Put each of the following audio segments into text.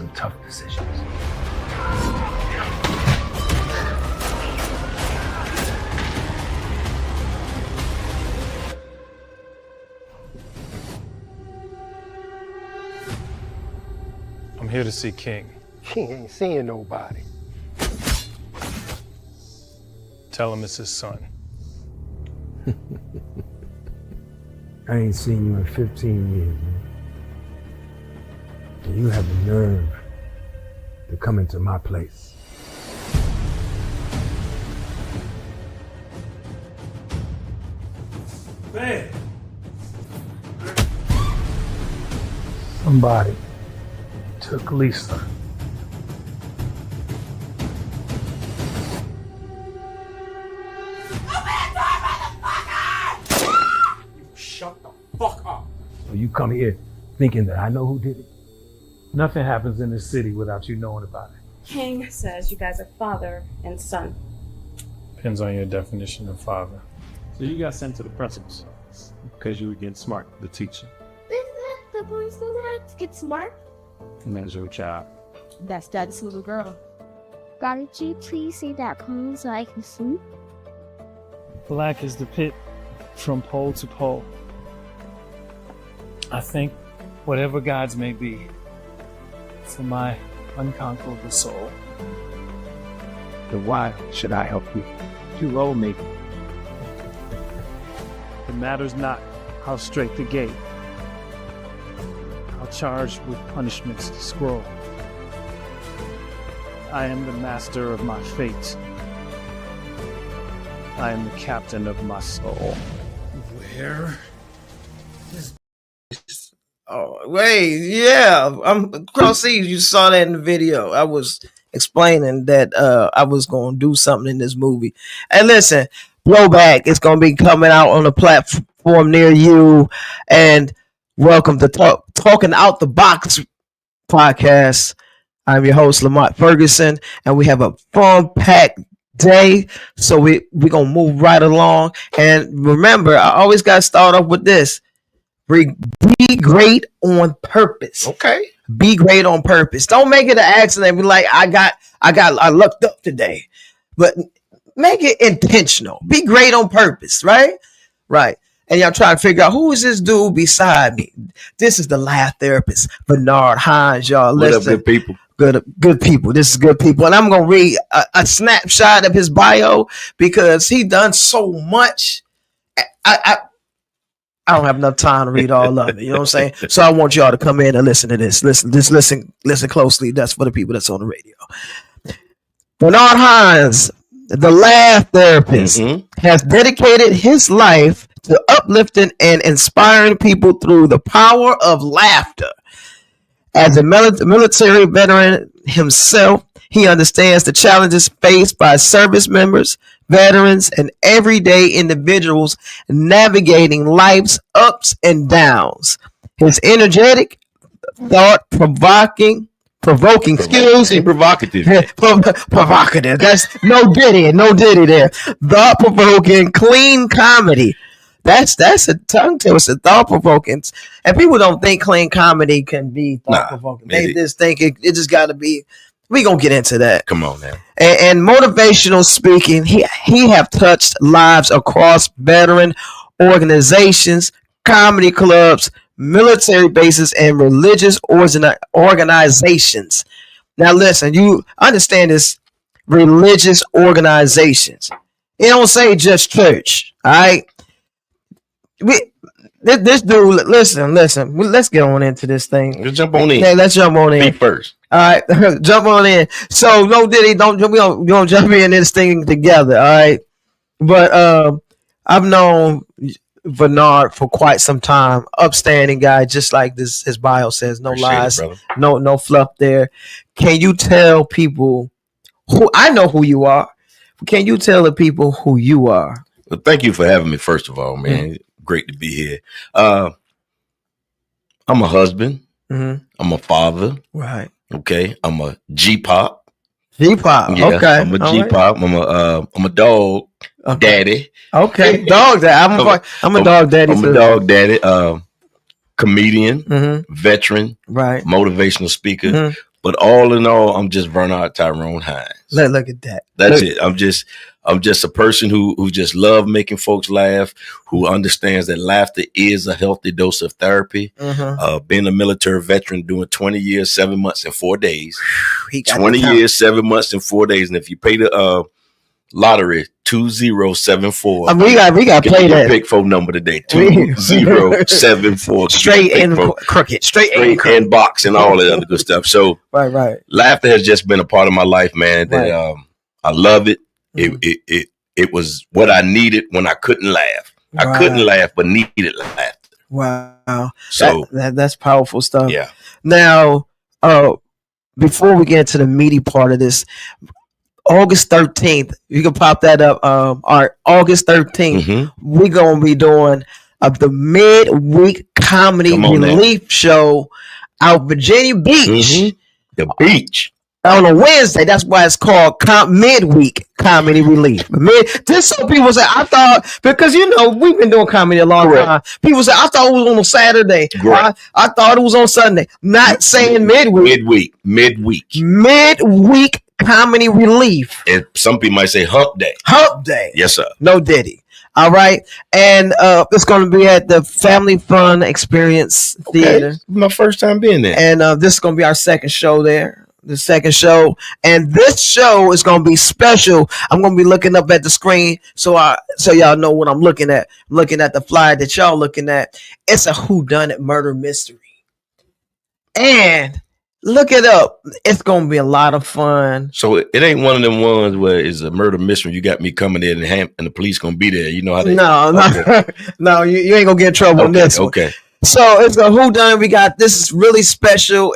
some tough decisions. I'm here to see King. King ain't seeing nobody. Tell him it's his son. I ain't seen you in 15 years, man. And you have the nerve to come into my place. Man! Somebody took Lisa. Shut the fuck up! So you come here thinking that I know who did it? Nothing happens in this city without you knowing about it. King says you guys are father and son. Depends on your definition of father. So you got sent to the principal's office because you were getting smart with the teacher. Isn't that the boys know how to get smart? And that's your child. That's Daddy's little girl. God, could you please say that poem so I can sleep? Black is the pit from pole to pole. I think whatever gods may be, for my unconquerable soul. Then why should I help you? You owe me. It matters not how straight the gate, how charged with punishments the scroll. I am the master of my fate. I am the captain of my soul. Where is this? Oh, wait, yeah. I'm Cross Seas. You saw that in the video. I was explaining that I was going to do something in this movie. And listen, Blowback is going to be coming out on a platform near you. And welcome to Talking Out the Box podcast. I'm your host, Lamont Ferguson, and we have a fun-packed day. So we're going to move right along. And remember, I always got to start off with this. Be great on purpose. Okay. Be great on purpose. Don't make it an accident. Be like, I looked up today. But make it intentional. Be great on purpose, right? Right. And y'all try to figure out who is this dude beside me. This is the laugh therapist, Bernard Hines, y'all. What up, good people? Good people. This is good people. And I'm going to read a snapshot of his bio because he done so much. I don't have enough time to read all of it. You know what I'm saying? So I want y'all to come in and listen to this. Listen closely. That's for the people that's on the radio. Bernard Hines, the laugh therapist, has dedicated his life to uplifting and inspiring people through the power of laughter. As a military veteran himself, he understands the challenges faced by service members, veterans, and everyday individuals navigating life's ups and downs. His energetic, thought-provoking, excuse me, provocative. provocative. That's no diddy there. Thought-provoking, clean comedy. That's a tongue twister. Thought-provoking, and people don't think clean comedy can be thought-provoking. They just think it just got to be. We gonna get into that. Come on now. And motivational speaking, he have touched lives across veteran organizations, comedy clubs, military bases, and religious organizations. Now listen, you understand this, religious organizations. It don't say just church, all right? This dude, listen. Let's get on into this thing. Let's jump on in. Okay, let's jump on in. Me first. All right, jump on in. So no Diddy, we gonna jump in this thing together. All right, but I've known Bernard for quite some time. Upstanding guy, just like this. His bio says, no Appreciate lies, it, no fluff there. Can you tell people who I know who you are? Can you tell the people who you are? Well, thank you for having me. First of all, man, great to be here. I'm a husband. I'm a father. Right. Okay. I'm a G-pop. G-pop. Yeah, Okay. I'm a G-pop. Right. I'm a dog daddy. Okay. Dog daddy. I'm a dog daddy. I'm a dog daddy. Comedian, veteran, right? Motivational speaker, But all in all, I'm just Bernard Tyrone Hines. Look at that. That's it. I'm just a person who just love making folks laugh, who understands that laughter is a healthy dose of therapy. Being a military veteran, doing 20 years, 7 months, and 4 days. 20 years, 7 months, and 4 days. And if you pay the lottery 2074, I mean, we got to play that pick phone number today. 2074. straight and crooked, straight and box and all that other good stuff. So right. Laughter has just been a part of my life, man. That I love it. It was what I needed when I couldn't laugh. I couldn't laugh, but needed laughter. Wow. So that's powerful stuff. Yeah. Now, before we get into the meaty part of this, August 13th, you can pop that up. August 13th, we're gonna be doing the midweek comedy relief show out Virginia Beach. The beach. On a Wednesday, that's why it's called midweek comedy relief. This some people say I thought, because we've been doing comedy a long time. People say I thought it was on a Saturday. I thought it was on Sunday. Not saying midweek. Midweek comedy relief. And some people might say hump day. Hump day. Yes, sir. No Diddy. All right. And it's going to be at the Family Fun Experience Theater. My first time being there. And this is going to be our second show there. The second show. And this show is going to be special. I'm going to be looking up at the screen so y'all know what I'm looking at. I'm looking at the flyer that y'all looking at. It's a whodunit murder mystery. And look it up. It's going to be a lot of fun. So it ain't one of them ones where it's a murder mystery. You got me coming in and the police going to be there. You know how they... No, you ain't going to get in trouble on this one. Okay. So it's a whodunit. We got, this is really special.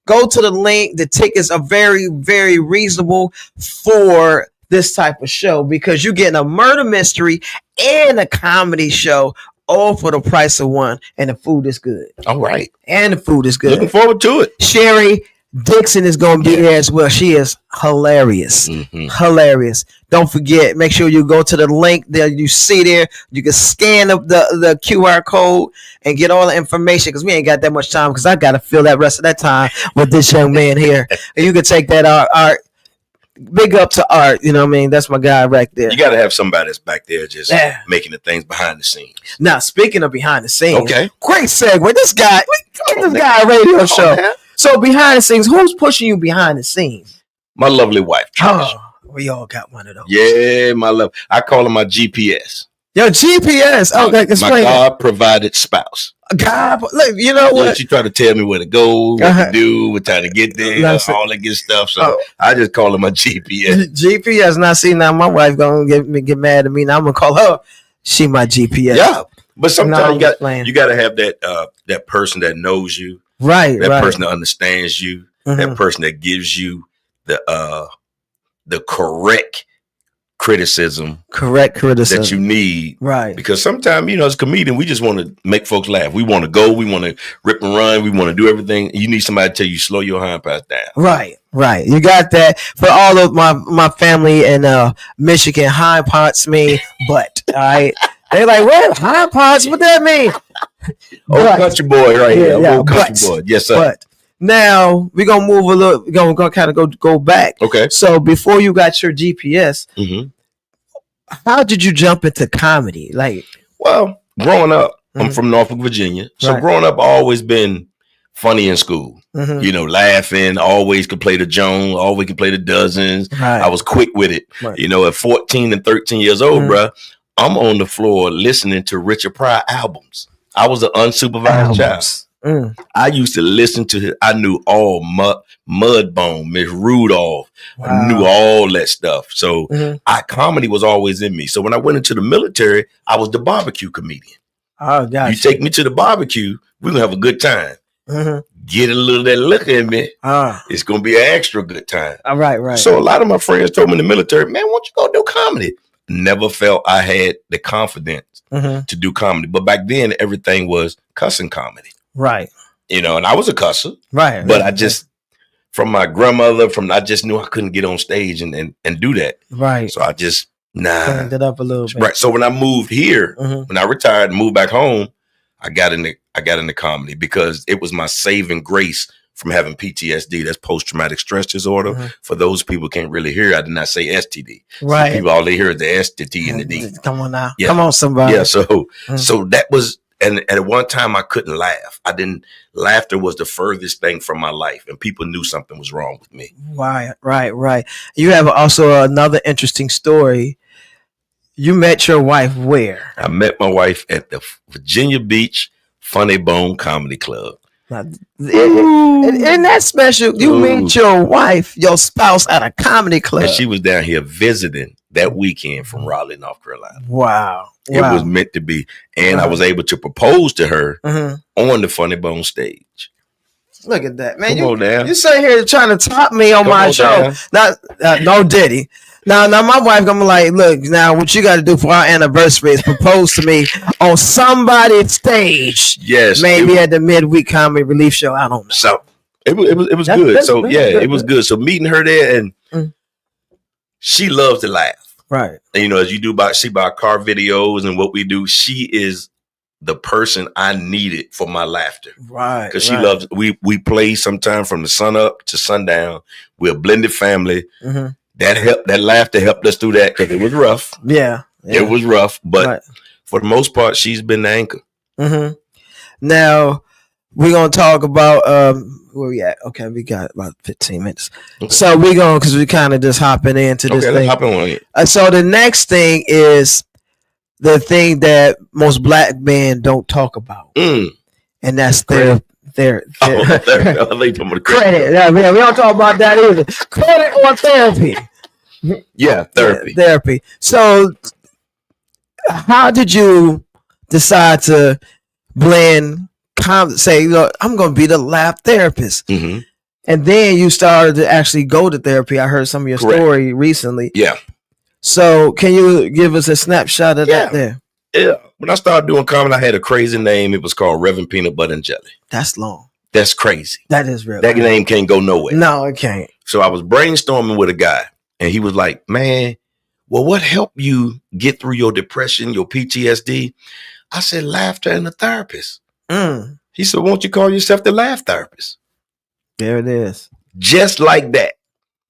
Go to the link. The tickets are very, very reasonable for this type of show because you're getting a murder mystery and a comedy show all for the price of one. And the food is good. All right. And the food is good. Looking forward to it. Sherry Dixon is going to be there as well. She is hilarious. Hilarious. Don't forget, make sure you go to the link there. You see there, you can scan up the QR code and get all the information because we ain't got that much time because I got to fill that rest of that time with this young man here. And you can take that Art. Big up to Art. You know what I mean? That's my guy right there. You got to have somebody that's back there just making the things behind the scenes. Now, speaking of behind the scenes, okay, great segue. This guy a radio show. So behind the scenes, who's pushing you behind the scenes? My lovely wife. We all got one of those. Yeah, my love. I call her my GPS. Yo, GPS. Okay, my God provided spouse. God, look, you know what? She tried to tell me where to go, what to do, what time to get there, all that good stuff. So I just call her my GPS. GPS. Now, see, now my wife gonna get mad at me. Now I'm gonna call her. She my GPS. Yeah, but sometimes you got to have that person that knows you. Right, that person that understands you, that person that gives you the correct criticism that you need. Right. Because sometimes, as a comedian, we just want to make folks laugh. We want to go, we want to rip and run, we want to do everything. You need somebody to tell you, slow your hind parts down. Right. You got that. For all of my family in Michigan, hind parts mean butt. All right. They like, what? Hind parts? What that mean? Country boy right here. Country boy. Yes, sir. But now we're gonna move a little. We're gonna kind of go back. Okay. So before you got your GPS, how did you jump into comedy? Well, growing up, I'm from Norfolk, Virginia. So growing up, I always been funny in school. Laughing. Always could play the Jones. Always could play the dozens. Right. I was quick with it. Right. At 14 and 13 years old, bruh, I'm on the floor listening to Richard Pryor albums. I was an unsupervised child. I used to listen to I knew all Mudbone, Miss Rudolph. Wow. I knew all that stuff. So comedy was always in me. So when I went into the military, I was the barbecue comedian. Oh, gosh. You take me to the barbecue, we're going to have a good time. Get a little of that look in me. It's going to be an extra good time. Right. So a lot of my friends told me in the military, man, why don't you go do comedy? Never felt I had the confidence to do comedy. But back then, everything was cussing comedy. Right. And I was a cusser. Right. But I just, from my grandmother, I just knew I couldn't get on stage and do that. Right. So I just, turned it up a little bit. Right. So when I moved here, when I retired and moved back home, I got into comedy because it was my saving grace from having PTSD. That's post-traumatic stress disorder. For those people who can't really hear, I did not say STD. Right. People, all they hear is the S, the T, and the D. Come on now. Yeah. Come on, somebody. Yeah. So that was, and at one time I couldn't laugh. Laughter was the furthest thing from my life, and people knew something was wrong with me. Right. You have also another interesting story. You met your wife where? I met my wife at the Virginia Beach Funny Bone Comedy Club. And that's special. You meet your wife, your spouse, at a comedy club. And she was down here visiting that weekend from Raleigh, North Carolina. Wow. It was meant to be. And I was able to propose to her on the Funny Bone stage. Look at that, man. Come on down. You sitting here trying to top me on my show. No Diddy. Now my wife gonna be like, look, now what you got to do for our anniversary is propose to me on somebody's stage. Yes, maybe at the midweek comedy relief show. I don't know. So it was good. So it was good. So meeting her there, and she loves to laugh. Right. And as you do she buy car videos and what we do. She is the person I needed for my laughter. Right. Because she loves. We play sometime from the sun up to sundown. We're a blended family. That laughter helped us through that because it was rough. Yeah. It was rough, but for the most part, she's been the anchor. Now we're gonna talk about where we at. Okay, we got about 15 minutes. Okay. So we're going because we kind of just hopping into this thing. Let's hop on it. So the next thing is the thing that most black men don't talk about, and that's their credit. Yeah, we don't talk about that either. Credit or therapy. Yeah, therapy. Therapy. So how did you decide to blend, say, look, I'm going to be the laugh therapist? And then you started to actually go to therapy. I heard some of your story recently. Yeah. So can you give us a snapshot of that there? Yeah. When I started doing comedy, I had a crazy name. It was called Reverend Peanut Butter and Jelly. That's long. That's crazy. That is real. That name can't go nowhere. No, it can't. So I was brainstorming with a guy, and he was like, man, well, what helped you get through your depression, your PTSD? I said, laughter and a therapist. He said, won't you call yourself the laugh therapist? There it is. Just like that.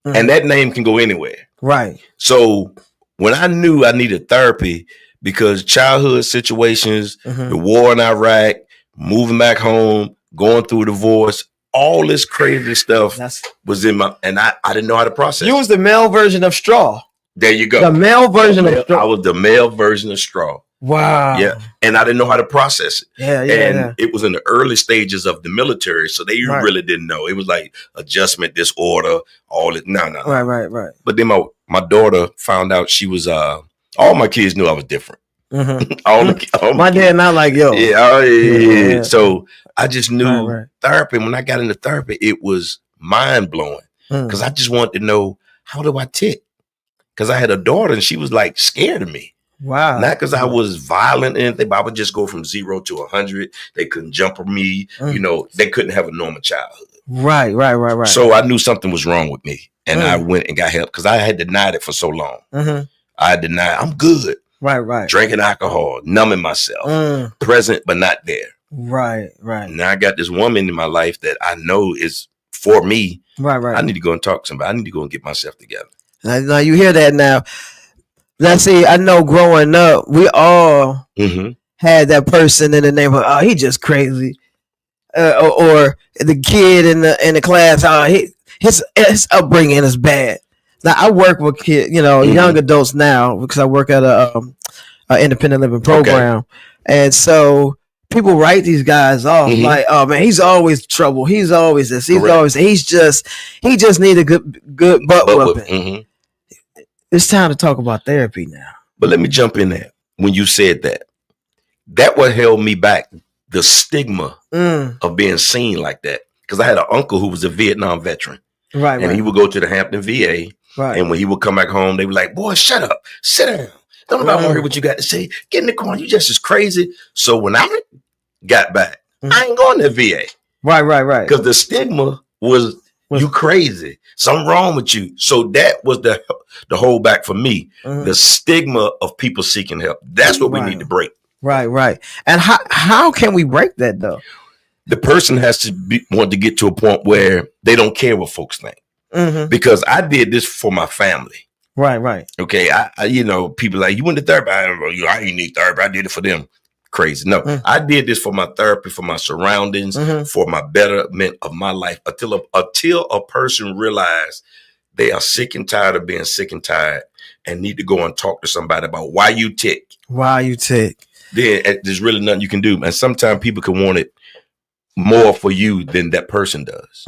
And that name can go anywhere. Right. So when I knew I needed therapy because childhood situations, the war in Iraq, moving back home, going through divorce, all this crazy stuff was in my, and I didn't know how to process. You was the male version of Straw. There you go. The male version of Straw. I was the male version of Straw. Wow. Yeah. And I didn't know how to process it. Yeah. It was in the early stages of the military. So they really didn't know. It was like adjustment disorder, all it. No. Right. But then my daughter found out she was, all my kids knew I was different. all my dad not like yo. Yeah. So I just knew therapy. When I got into therapy, it was mind blowing because I just wanted to know, how do I tick? Because I had a daughter and she was like scared of me. Wow. Not because I was violent or anything, but I would just go from 0 to 100. They couldn't jump on me. They couldn't have a normal childhood. Right. So I knew something was wrong with me. And I went and got help because I had denied it for so long. I denied, I'm good. Right. Drinking alcohol, numbing myself, present but not there. Right. Now I got this woman in my life that I know is for me. Right. I need to go and talk to somebody. I need to go and get myself together. Now you hear that now. Let's see, I know growing up, we all had that person in the neighborhood. Oh, he just crazy. Or the kid in the class, his upbringing is bad. Now I work with kids, young adults now because I work at a independent living program, and so people write these guys off like, oh man, he's always trouble. He's always this. He's always. He just need a good butt whooping. It's time to talk about therapy now. But let me jump in there. When you said that what held me back, the stigma of being seen like that. Because I had an uncle who was a Vietnam veteran. Right. And he would go to the Hampton VA. Right. And when he would come back home, they were like, boy, shut up. Sit down. Don't nobody want to hear what you got to say. Get in the corner. You just as crazy. So when I got back, I ain't going to VA. Right. Because the stigma was you crazy. Something wrong with you. So that was the holdback for me. The stigma of people seeking help. That's what we need to break. Right. And how can we break that though? the person has to want to get to a point where they don't care what folks think. Because I did this for my family. Right. Okay. I people like, you went to therapy. I didn't need therapy. I did it for them. Crazy. No, I did this for my therapy, for my surroundings, for my betterment of my life until a person realized they are sick and tired of being sick and tired and need to go and talk to somebody about why you tick. Then there's really nothing you can do. And sometimes people can want it more for you than that person does.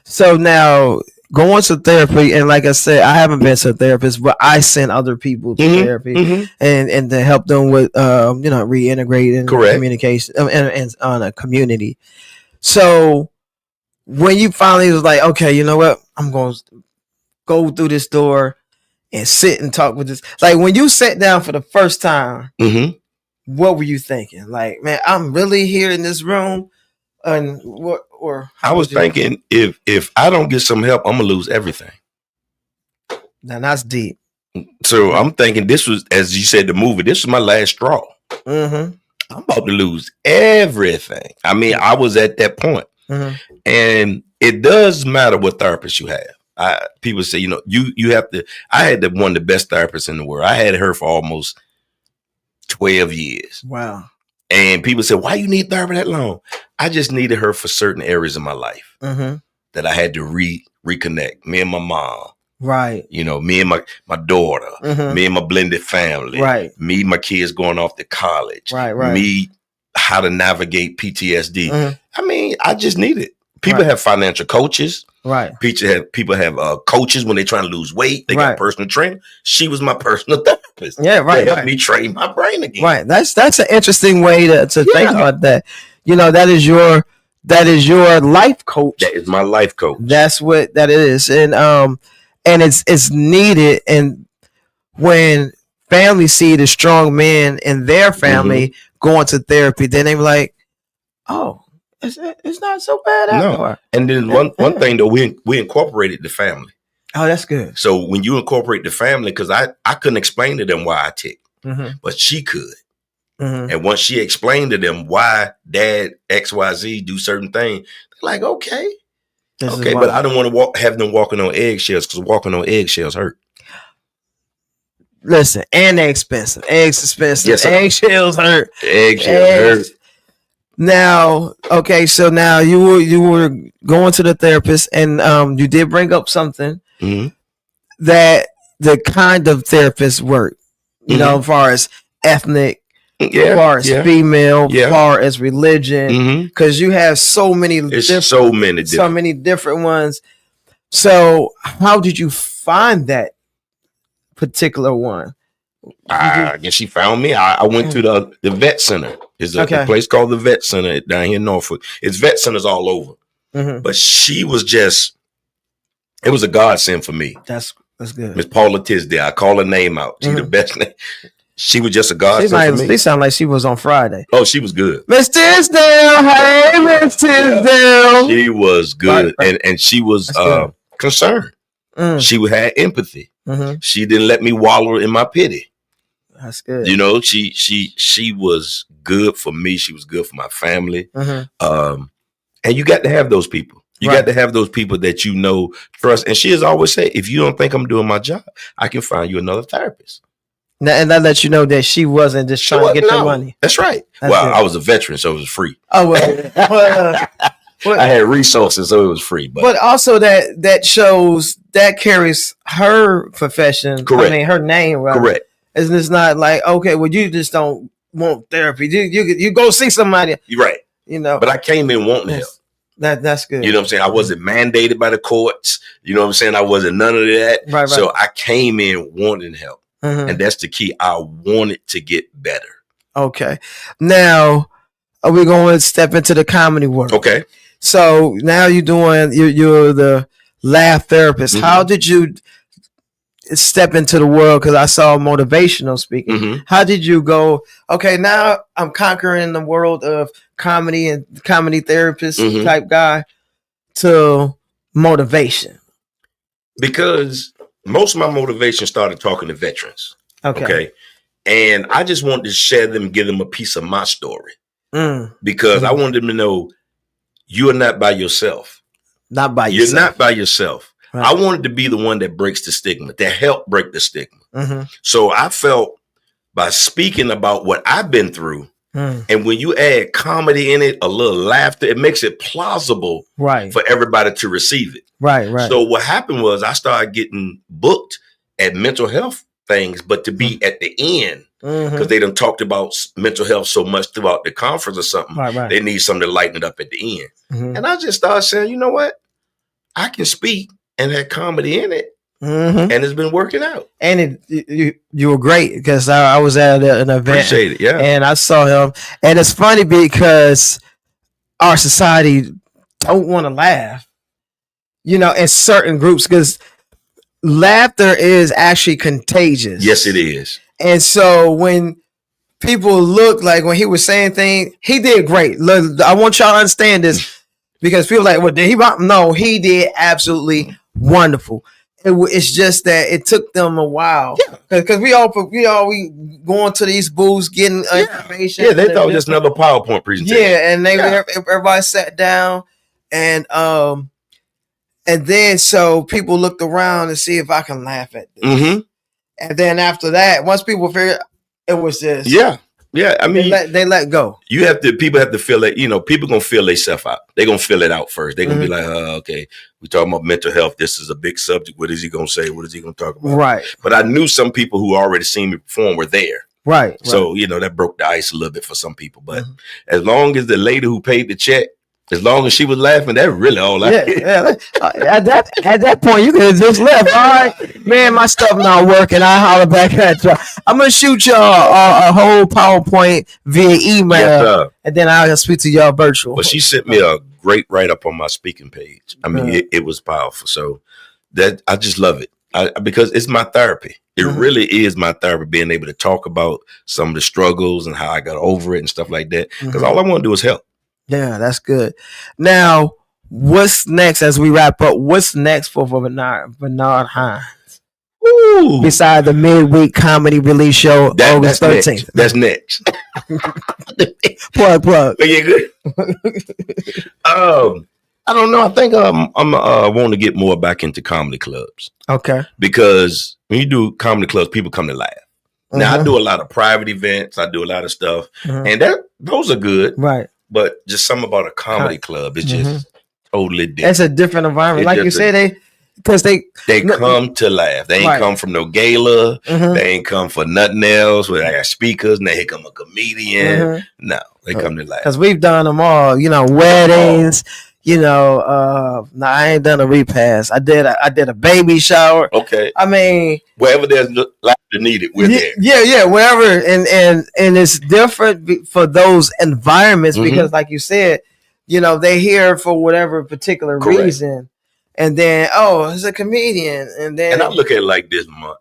So now going to therapy, and like I said, I haven't been to a therapist, but I send other people to therapy and to help them with reintegrating communication and on a community. So when you finally was like, okay, you know what, I'm going to go through this door and sit and talk with this. Like when you sat down for the first time, what were you thinking? Like, man, I'm really here in this room. And what? Or I was thinking, if I don't get some help, I'm gonna lose everything. Now that's deep. So I'm thinking this was, as you said, the movie. This was my last straw. I'm about to lose everything. I mean, I was at that point, and it does matter what therapist you have. People say, you have to. I had one of the best therapists in the world. I had her for almost 12 years. Wow. And people say, why you need therapy that long? I just needed her for certain areas of my life that I had to reconnect. Me and my mom. Right. Me and my daughter. Me and my blended family. Right. Me, my kids going off to college. Right. Me, how to navigate PTSD. I mean, I just need it. People have financial coaches. Right. People have coaches when they're trying to lose weight. They got personal trainer. She was my personal therapist. Yeah, right. They helped me train my brain again. Right. That's an interesting way to think about that. That is your life coach. That is my life coach. That's what that is. And it's needed. And when families see the strong men in their family going to therapy, then they're like, oh, it's not so bad after. And then one thing though, we incorporated the family. Oh, that's good. So when you incorporate the family, because I couldn't explain to them why I tick, but she could. And once she explained to them why dad XYZ do certain things, they're like, okay, but I don't want to have them walking on eggshells, because walking on eggshells hurt. Listen, and they're expensive. Eggs expensive. Yes, eggshells hurt. Eggshells hurt. Now, okay, so now you were going to the therapist, and you did bring up something that the kind of therapist work, as far as ethnic, as far as female, as far as religion, because you have so many different ones. So how did you find that particular one? I guess she found me. I went to the vet center. It's a place called the vet center down here in Norfolk. It's vet centers all over. But she was it was a godsend for me. That's good. Miss Paula Tisdale. I call her name out. She's the best name. She was just a godsend for me. They sound like she was on Friday. Oh, she was good. Miss Tisdale. Hey, Miss Tisdale. She was good. Right. And she was concerned. She had empathy. She didn't let me wallow in my pity. That's good. She was good for me. She was good for my family. And you got to have those people. You got to have those people that trust. And she has always said, if you don't think I'm doing my job, I can find you another therapist. And that lets you know that she wasn't just trying to get the money. That's right. That's good. I was a veteran, so it was free. Oh, well. I had resources, so it was free. But also that shows that carries her profession. Correct. I mean, her name. Right? Correct. It's not like, okay, well, you just don't want therapy. You go see somebody. You're right. But I came in wanting help. That's good. You know what I'm saying? I wasn't mandated by the courts. You know what I'm saying? I wasn't none of that. Right. So I came in wanting help. And that's the key. I wanted to get better. Okay. Now, are we going to step into the comedy world? Okay. So now you're the laugh therapist. How did you step into the world? Because I saw motivational speaking. How did you go, okay, now I'm conquering the world of comedy and comedy therapist type guy to motivation? Because most of my motivation started talking to veterans. Okay. And I just wanted to share them, give them a piece of my story. Because I wanted them to know you are not by yourself. Not by You're yourself. not by yourself. Right. I wanted to be the one that breaks the stigma, that help break the stigma. Mm-hmm. So I felt by speaking about what I've been through, and when you add comedy in it, a little laughter, it makes it plausible for everybody to receive it. Right. So what happened was I started getting booked at mental health things, but to be at the end, because they done talked about mental health so much throughout the conference or something, they need something to lighten it up at the end. And I just started saying, you know what? I can speak and have comedy in it. And it's been working out. And you were great because I was at an event. Appreciate it, yeah. And I saw him. And it's funny because our society don't want to laugh, you know, in certain groups, because laughter is actually contagious. Yes, it is. And so when people look like when he was saying things, he did great. Look, I want y'all to understand this because people are like, well, did he? No, he did absolutely wonderful. It's just that it took them a while because we going to these booths getting information. Yeah, they thought it was just another PowerPoint presentation. Yeah, and everybody sat down, and then so people looked around to see if I can laugh at this. And then after that, once people figured it was just I mean they let go. People have to feel that, you know, people gonna feel themselves out. They're gonna feel it out first. They're gonna be like, okay, we're talking about mental health. This is a big subject. What is he gonna say? What is he gonna talk about? Right. But I knew some people who already seen me perform were there. Right. So, you know, that broke the ice a little bit for some people. But as long as the lady who paid the check, as long as she was laughing, that's really all I did. At that point, you could have just left. All right, man, my stuff not working. I holler back at you. I'm gonna shoot y'all a whole PowerPoint via email, and then I'll speak to y'all virtual. Well, she sent me a great write up on my speaking page. I mean, it was powerful. So that I just love it because it's my therapy. It really is my therapy, being able to talk about some of the struggles and how I got over it and stuff like that. Because all I want to do is help. Yeah, that's good. Now, what's next as we wrap up? What's next for Bernard Hines? Ooh. Besides the midweek comedy release show, August 13th. That's next. Plug. Yeah, good. I don't know. I think I'm want to get more back into comedy clubs. Okay. Because when you do comedy clubs, people come to laugh. Now I do a lot of private events. I do a lot of stuff, and those are good. Right. But just something about a comedy club is just totally different. It's a different environment. Like you said, they come to laugh. They ain't come from no gala. They ain't come for nothing else. Where they got speakers and they come a comedian. No, they come to laugh. Because we've done them all. You know, weddings. You know, no, I ain't done a repass. I did a baby shower. Okay. I mean, wherever there's laughter needed, we're there. Yeah, wherever, and it's different for those environments because, like you said, you know, they here for whatever particular reason, and then it's a comedian, and I look at it like this, Lamont.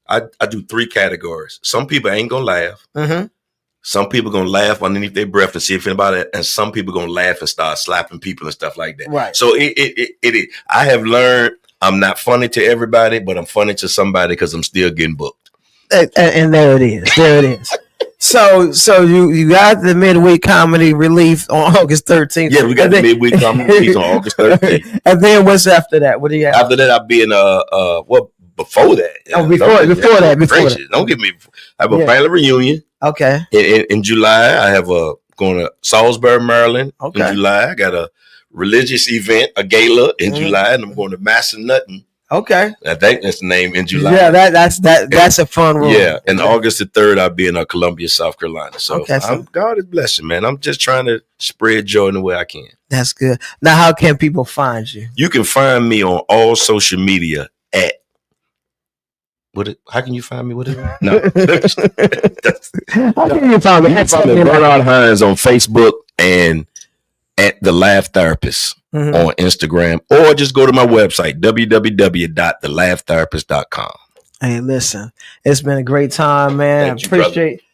I do 3 categories. Some people ain't gonna laugh. Some people gonna laugh underneath their breath and see if anybody, and some people gonna laugh and start slapping people and stuff like that. Right. So it I have learned I'm not funny to everybody, but I'm funny to somebody because I'm still getting booked. And there it is. There it is. So you got the midweek comedy relief on August 13th. Yeah, we got the midweek comedy relief on August 13th. And then what's after that? What do you have? After that, I'll be in before that. Before that. Don't give me. I have a family reunion. Okay. In July, I have going to Salisbury, Maryland. Okay. In July, I got a religious event, a gala in July, and I'm going to Massanutten. Okay. I think that's the name in July. Yeah, that's a fun room. Yeah, and August the 3rd, I'll be in Columbia, South Carolina. So God is blessing, man. I'm just trying to spread joy in the way I can. That's good. Now, how can people find you? You can find me on all social media at how can you find me? What is it? No. How can you find me? You can find me Bernard Hines on Facebook and at The Laugh Therapist on Instagram, or just go to my website, www.thelaughtherapist.com. Hey, listen, it's been a great time, man.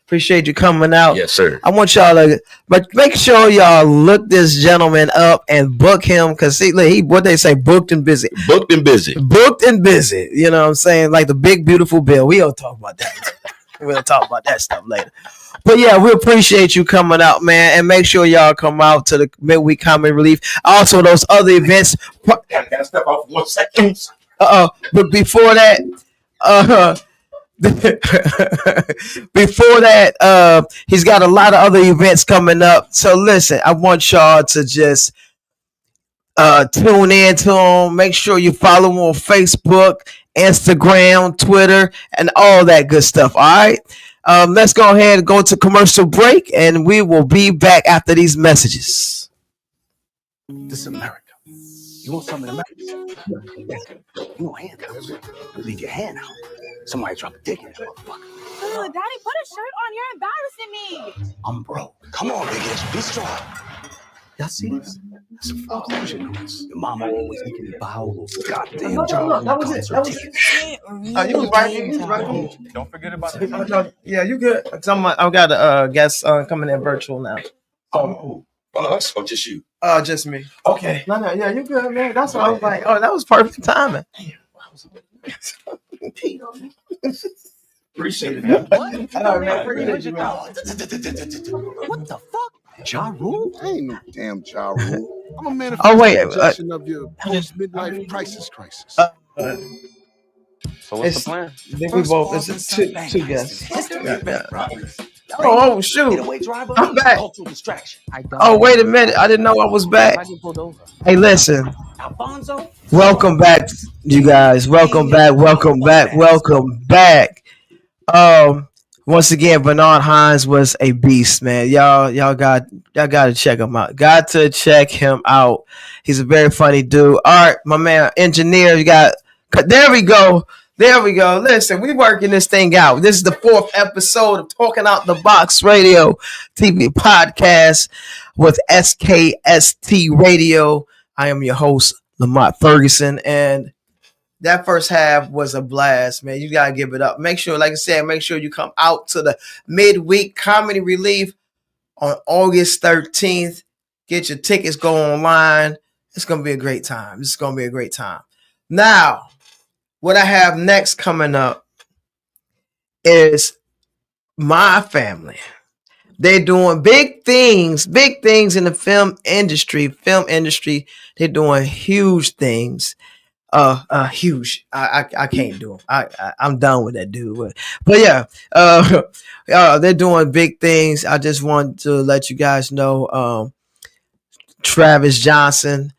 Appreciate you coming out. Yes, sir. I want y'all to, but make sure y'all look this gentleman up and book him, because he what they say, booked and busy. Booked and busy. Booked and busy. You know what I'm saying? Like the big beautiful bill. We'll talk about that. We'll talk about that stuff later. But yeah, we appreciate you coming out, man, and make sure y'all come out to the midweek comedy relief. Also, those other events. Gotta step off 1 second. But before that, before that, he's got a lot of other events coming up. So listen, I want y'all to just tune in to him. Make sure you follow him on Facebook, Instagram, Twitter, and all that good stuff. All right. Let's go ahead and go to commercial break, and we will be back after these messages. This is America. You want something America? You want hand out. You leave your hand out. Somebody drop a dick in that motherfucker. Daddy, put a shirt on. You're embarrassing me. I'm broke. Come on, big ass. Be strong. Y'all see this? That's a foundation noise. Your mama always making me buy all those goddamn jobs. That was it. That was it. You was right. You was right. Don't forget about the Yeah, you good. I've got a guest coming in virtual now. Oh, us or just you? Just me. Okay. No, yeah, you good, man. That's why I was like, oh, that was perfect timing. Appreciate it. Man. What? All right, man. Appreciate you, man. What the fuck? Ja Rule? I ain't no damn Ja Rule. I'm a man projection of your post-midlife crisis. So what's the plan? I think we both. It's two guests. Yeah. Oh shoot! Getaway driver. I'm back. Cultural distraction. Oh wait a minute! I didn't know I was back. Hey, listen. Alfonso. Welcome back, you guys. Welcome back. Welcome back. Welcome back. Once again, Bernard Hines was a beast, man. Y'all got to check him out. Got to check him out. He's a very funny dude. All right, my man, engineer. You got. There we go. There we go. Listen, we working this thing out. This is the 4th episode of Talking Out the Box Radio TV podcast with SKST Radio. I am your host, Lamont Ferguson, and that first half was a blast, man. You gotta give it up. Make sure, like I said, make sure you come out to the midweek comedy relief on August 13th. Get your tickets, go online. It's gonna be a great time. It's gonna be a great time. Now, what I have next coming up is my family. They're doing big things in the film industry. They're doing huge things. Huge. I can't do them. I'm done with that dude. But yeah, they're doing big things. I just want to let you guys know, Travis Johnson,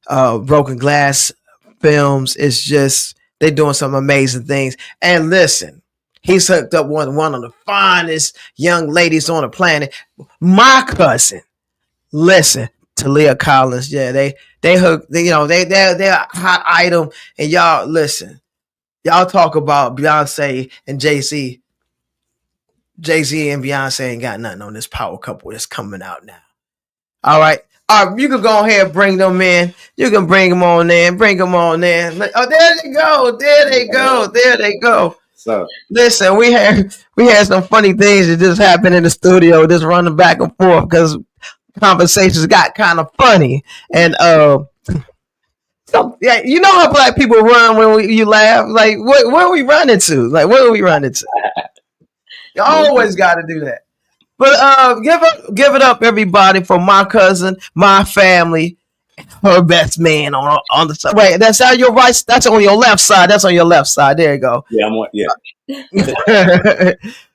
Broken Glass Films is just, they're doing some amazing things. And listen, he's hooked up one of the finest young ladies on the planet. My cousin, listen, Talia Collins. Yeah, they hook. They're a hot item. And y'all listen. Y'all talk about Beyonce and Jay-Z. Jay-Z and Beyonce ain't got nothing on this power couple that's coming out now. All right. You can go ahead and bring them in. You can bring them on in. Bring them on in. Oh, there they go. There they go. There they go. So listen, we had some funny things that just happened in the studio, just running back and forth because conversations got kind of funny. And so, yeah, you know how black people run when you laugh. Like, what are we running to? Like, what are we running to? You always got to do that. But give it up, everybody, for my cousin, my family, her best man on the side. Wait, that's on your right. That's on your left side. That's on your left side. There you go. Yeah, I'm on. Yeah.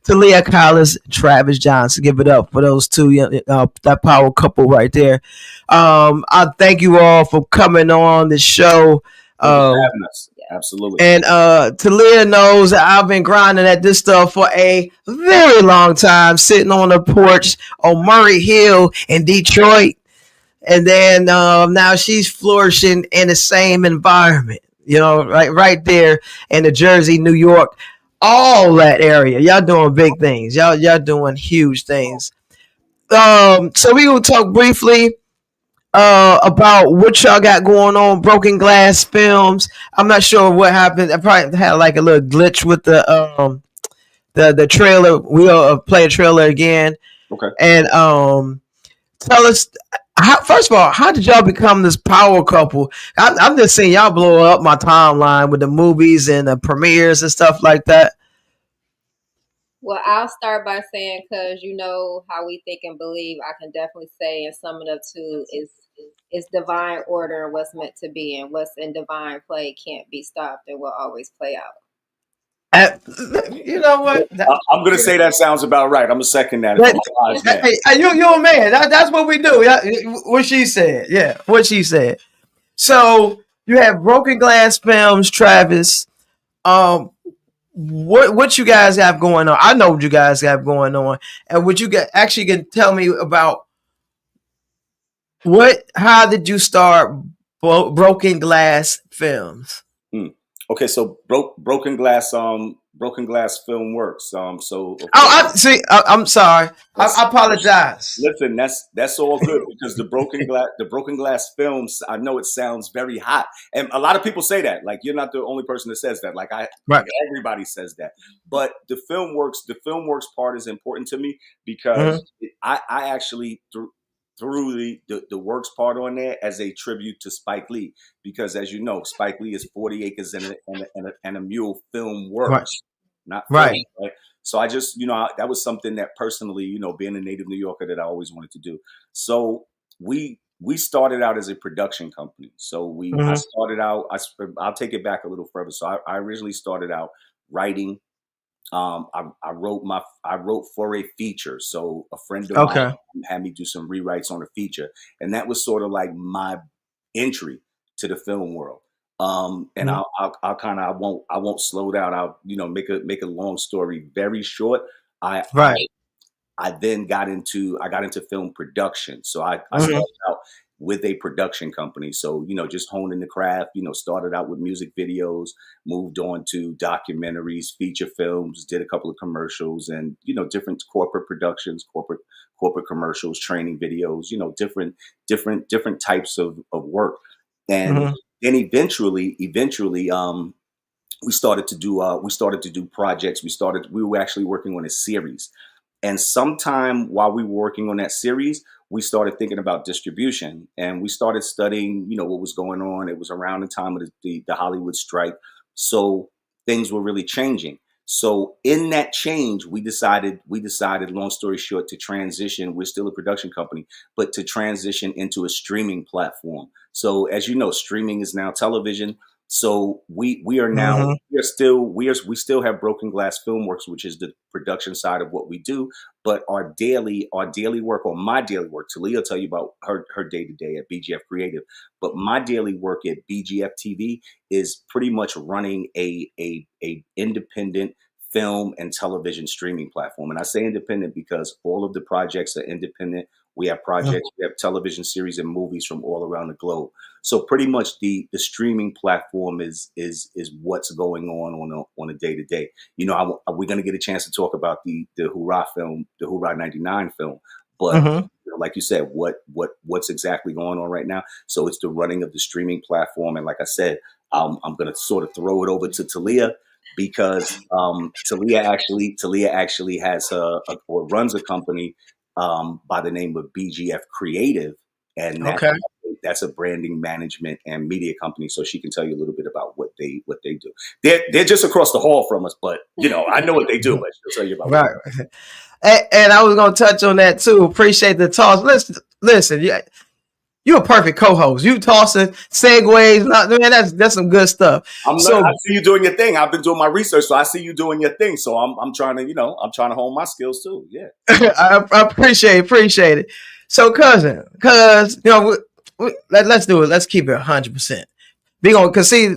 Talia Collins, Travis Johnson. Give it up for those two, that power couple right there. I thank you all for coming on the show. Having us. Absolutely. And Talia knows that I've been grinding at this stuff for a very long time, sitting on the porch on Murray Hill in Detroit. And then now she's flourishing in the same environment, right there in the Jersey, New York, all that area. Y'all doing big things. Y'all doing huge things. So we will talk briefly about what y'all got going on, Broken Glass Films. I'm not sure what happened. I probably had like a little glitch with the trailer. We'll play a trailer again. Okay. And tell us, first of all, how did y'all become this power couple? I'm just seeing y'all blow up my timeline with the movies and the premieres and stuff like that. Well, I'll start by saying, because you know how we think and believe, I can definitely say and sum it up to is divine order and what's meant to be, and what's in divine play can't be stopped and will always play out. You know what? I'm gonna say that sounds about right. I'm gonna second that. If I'm a wise man. Hey, you're a man. That's what we do. What she said. Yeah, what she said. So you have Broken Glass Films, Travis. What you guys have going on? I know what you guys have going on, and what you actually can tell me about how did you start Broken Glass Films? Okay, so Broken Glass Film Works. I'm sorry. I apologize. Listen, that's all good because the Broken Glass Films. I know it sounds very hot, and a lot of people say that. Like you're not the only person that says that. Like everybody says that. But the Film Works part is important to me because I actually threw the works part on there as a tribute to Spike Lee, because as you know, Spike Lee is 40 Acres and a Mule Film Works, not film, right? So I just, that was something that personally, being a native New Yorker, that I always wanted to do. So we started out as a production company. So I started out, I'll take it back a little further. So I originally started out writing. I wrote for a feature. So a friend of mine had me do some rewrites on a feature, and that was sort of like my entry to the film world. And I won't slow down. I'll make a long story very short. I then got into film production. So I started out with a production company. So, just honing the craft, started out with music videos, moved on to documentaries, feature films, did a couple of commercials and, different corporate productions, corporate commercials, training videos, different types of work. And then eventually, we started to do projects. We were actually working on a series. And sometime while we were working on that series, we started thinking about distribution, and we started studying, what was going on. It was around the time of the Hollywood strike. So things were really changing. So in that change, we decided, long story short, to transition. We're still a production company, but to transition into a streaming platform. So as you know, streaming is now television. So we are now we still have Broken Glass Filmworks, which is the production side of what we do. But our daily work, or my daily work, Talia will tell you about her day to day at BGF Creative. But my daily work at BGF TV is pretty much running a independent film and television streaming platform. And I say independent because all of the projects are independent. We have projects, we have television series and movies from all around the globe. So pretty much the streaming platform is what's going on a day to day. We're going to get a chance to talk about the Hoorah film, the Hoorah 99 film. But like you said, what's exactly going on right now? So it's the running of the streaming platform. And like I said, I'm going to sort of throw it over to Talia, because Talia actually has or runs a company by the name of BGF Creative, and that's a branding, management, and media company. So she can tell you a little bit about what they do. They're just across the hall from us, but I know what they do. But she'll tell you about And I was gonna touch on that too. Appreciate the toss. Listen, you're a perfect co-host. You tossing segues, man. That's some good stuff. I see you doing your thing. I've been doing my research, so I see you doing your thing. So I'm trying to hone my skills too. Yeah, I appreciate it. So, cousin, let's do it. Let's keep it 100%. Because see,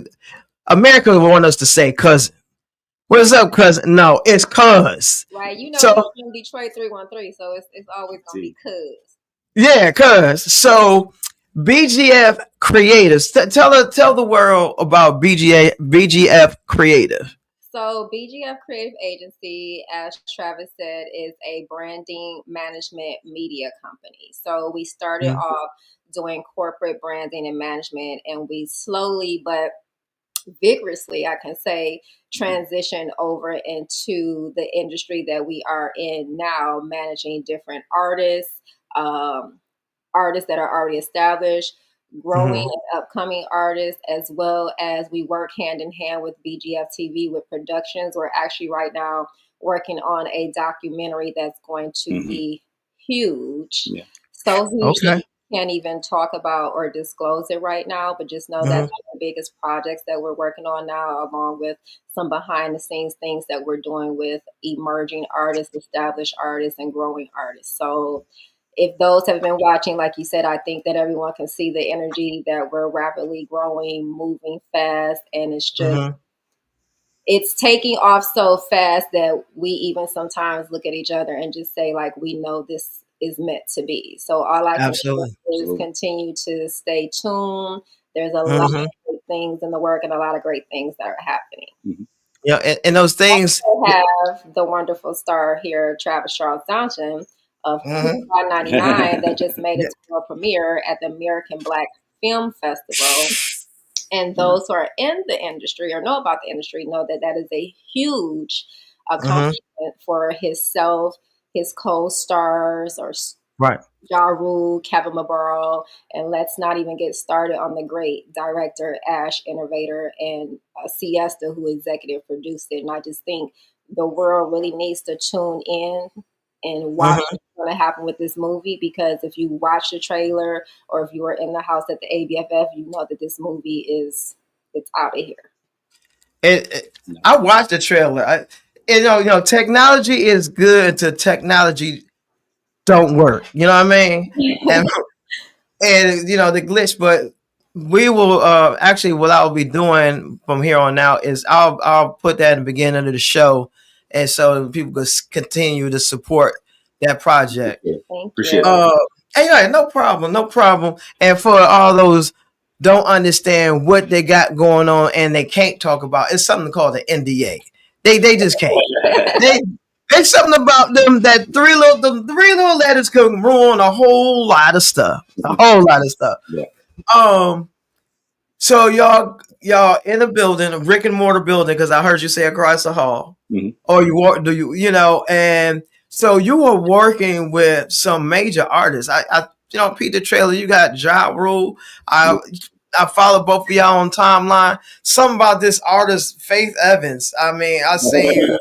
America want us to say cousin. What's up, cousin? No, it's cuz. Right, so, in Detroit 313, so it's always gonna be cuz. Yeah, cuz. So BGF Creatives. Tell the world about BGF Creative. So BGF Creative Agency, as Travis said, is a branding management media company. So we started off doing corporate branding and management, and we slowly but vigorously, I can say, transition over into the industry that we are in now, managing different artists, artists that are already established, growing and upcoming artists, as well as we work hand in hand with BGF TV with productions. We're actually right now working on a documentary that's going to be huge. Yeah. So huge Okay. that we can't even talk about or disclose it right now, but just know that's one of the biggest projects that we're working on now, along with some behind the scenes things that we're doing with emerging artists, established artists, and growing artists. So if those have been watching, like you said, I think that everyone can see the energy that we're rapidly growing, moving fast, and it's just it's taking off so fast that we even sometimes look at each other and just say, like, we know this is meant to be. So all I can do is continue to stay tuned. There's a lot of great things in the work and a lot of great things that are happening. Yeah, and those things. We have the wonderful star here, Travis Charles Johnson of 99 that just made its world premiere at the American Black Film Festival. And those who are in the industry or know about the industry know that that is a huge accomplishment for himself, his co-stars, or Ja Rule, Kevin McBurrow, and let's not even get started on the great director Ash Innovator and Siesta, who executive produced it. And I just think the world really needs to tune in and watch what's going to happen with this movie, because if you watch the trailer or if you were in the house at the ABFF, you know that this movie it's out of here. I watched the trailer. You know, technology is good until technology don't work. You know what I mean? and you know the glitch, but we will actually what I'll be doing from here on out is I'll put that in the beginning of the show, and so people can continue to support that project. Appreciate it. Yeah, no problem. And for all those don't understand what they got going on and they can't talk about, it's something called the NDA. They just can't. There's something about them that three little letters can ruin a whole lot of stuff. Yeah. So y'all in a building, a brick and mortar building, because I heard you say across the hall. Or you know, and so you were working with some major artists. I Pete the trailer, you got Ja Rule. I follow both of y'all on timeline. Something about this artist, Faith Evans. I mean, I seen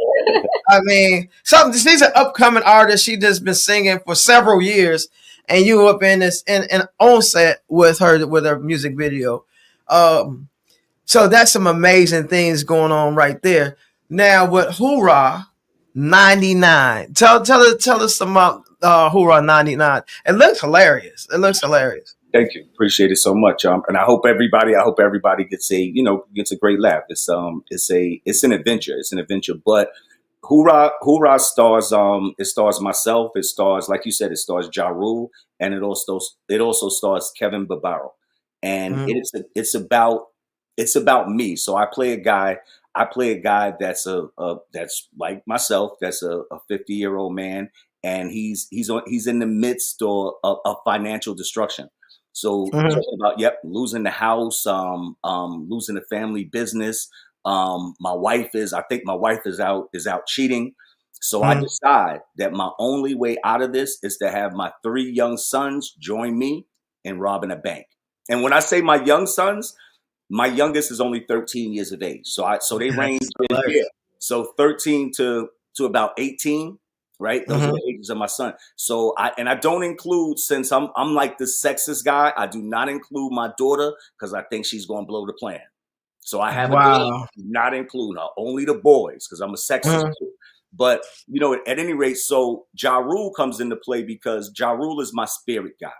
she's an upcoming artist. She just been singing for several years, and you up in this in on set with her music video. So that's some amazing things going on right there. Now with Hoorah 99, tell us some about Hoorah 99. It looks hilarious. Thank you. Appreciate it so much. And I hope everybody gets a great laugh. It's an adventure. It's an adventure. But Hoorah stars myself. It stars, like you said, it stars Ja Rule, and it also stars Kevin McBurrow. And it's about me. So I play a guy that's that's like myself, that's a 50-year-old man, and he's in the midst of financial destruction. So talking about losing the house, losing the family business. I think my wife is out cheating. So I decide that my only way out of this is to have my 3 young sons join me in robbing a bank. And when I say my young sons, my youngest is only 13 years of age. So they range so 13 to about 18, right? Those are the ages of my son. So I don't include, since I'm like the sexist guy, I do not include my daughter because I think she's going to blow the plan. So I have not include her, only the boys, because I'm a sexist too. But at any rate, so Ja Rule comes into play because Ja Rule is my spirit guy.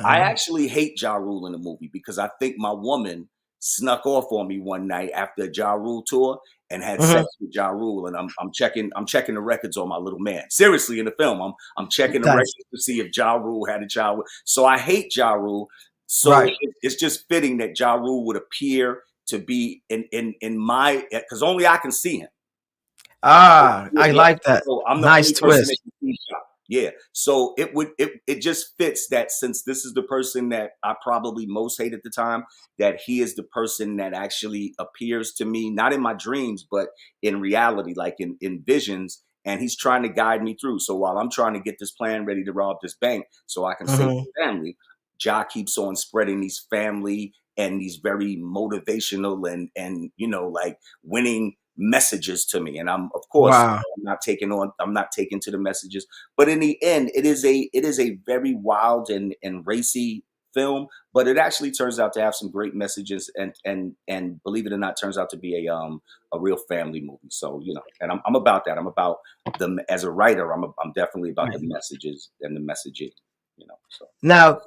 I actually hate Ja Rule in the movie because I think my woman snuck off on me one night after a Ja Rule tour and had sex with Ja Rule, and I'm checking the records on my little man. Seriously, in the film, I'm checking the records to see if Ja Rule had a child. So I hate Ja Rule. So it's just fitting that Ja Rule would appear to be in my, because only I can see him. I like that. So I'm the nice only person twist. that can see Ja. Yeah. So it just fits that, since this is the person that I probably most hate at the time, that he is the person that actually appears to me, not in my dreams, but in reality, like in visions. And he's trying to guide me through. So while I'm trying to get this plan ready to rob this bank so I can save the family, Ja keeps on spreading these family and these very motivational and like winning messages to me, and I'm of course Wow. I'm not taking to the messages, but in the end, it is a very wild and racy film, but it actually turns out to have some great messages, and believe it or not, turns out to be a real family movie. So and I'm about that. I'm about as a writer. I'm definitely about the messages and the messaging. So Now,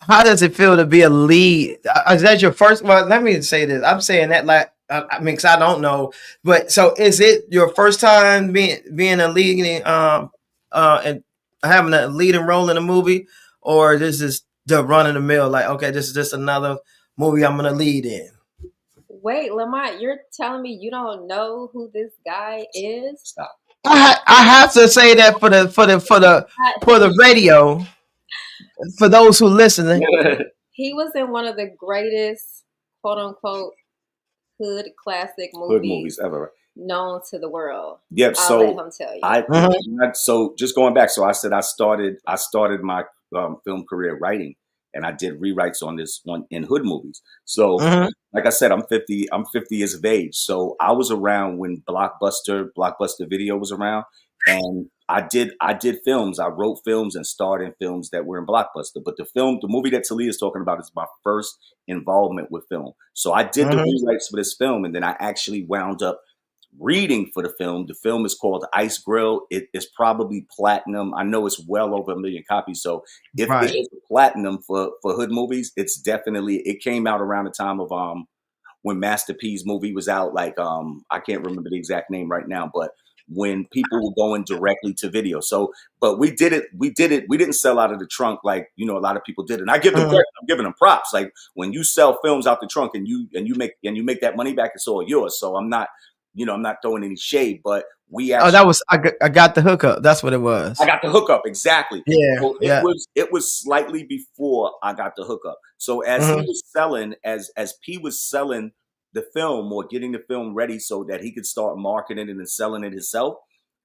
how does it feel to be a lead? Is that your first? Well, let me say this. I'm saying that like I mean, cause I don't know, but so is it your first time being a leading and having a leading role in a movie, or this is the run of the mill? Like, okay, this is just another movie I'm gonna lead in. Wait, Lamont, you're telling me you don't know who this guy is? Stop. I have to say that for the radio, for those who listening. He was in one of the greatest, quote unquote, hood classic movies ever known to the world. Yep. I'll So let him tell you. so just going back. So I said I started my film career writing, and I did rewrites on this one in hood movies. So like I said, I'm 50 years of age. So I was around when Blockbuster Video was around, and I did films. I wrote films and starred in films that were in Blockbuster. But the movie that Talia is talking about is my first involvement with film. So I did the rewrites for this film, and then I actually wound up reading for the film. The film is called Ice Grill. It is probably platinum. I know it's well over 1 million copies. So if it is platinum for hood movies, it came out around the time of when Master P's movie was out. Like I can't remember the exact name right now, but when people were going directly to video. So, but we did it. We didn't sell out of the trunk like a lot of people did. And I give them credit. I'm giving them props. Like when you sell films out the trunk and you make that money back, it's all yours. So I'm not throwing any shade, but we actually, I got the hookup. That's what it was. I got the hookup. Exactly. Yeah. So it was slightly before I got the hookup. So as he was selling, as P was selling the film or getting the film ready so that he could start marketing it and selling it himself,